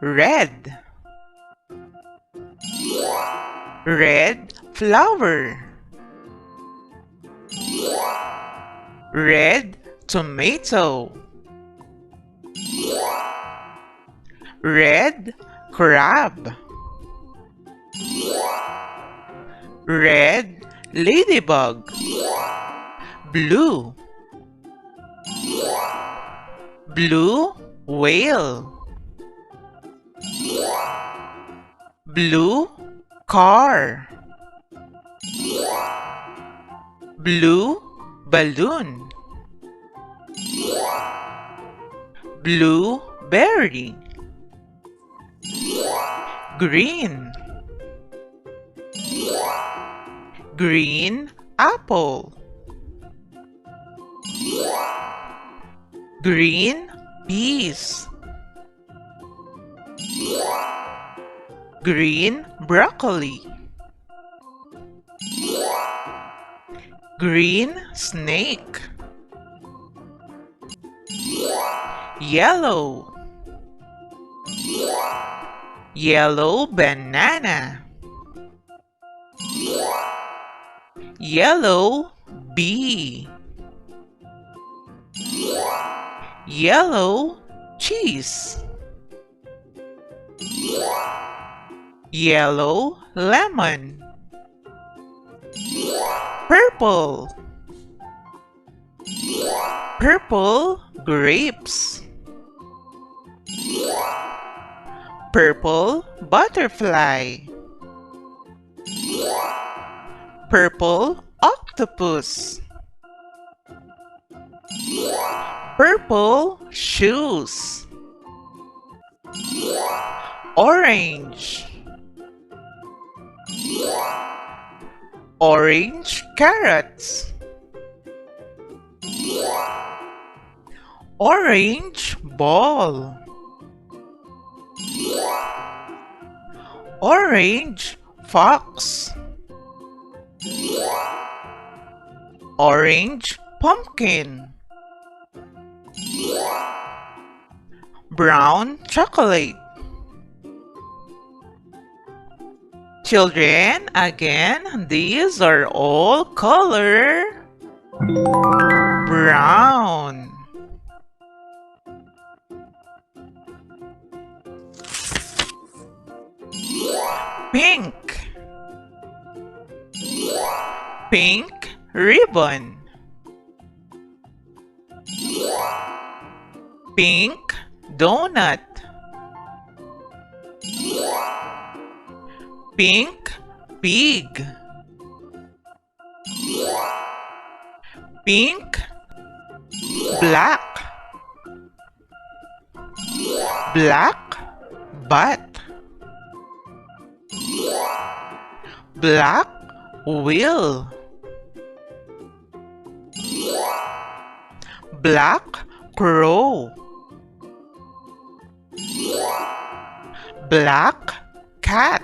red. Red flower. Red tomato. Red crab. Red ladybug. Blue. Blue whale. Blue car. Blue balloon. Blueberry. Green. Green apple. Green peas. Green broccoli. Green snake. Yellow. Yellow banana. Yellow bee. Yellow cheese. Yellow lemon. Purple. Purple grapes. Purple butterfly. Purple octopus. Purple shoes. Orange. Orange carrots. Orange ball. Orange fox. Orange pumpkin. Brown chocolate. Children, again, these are all color brown. Pink. Pink ribbon. Pink donut. Pink pig. Pink black. Black bat. Black wheel. Black crow. Black cat.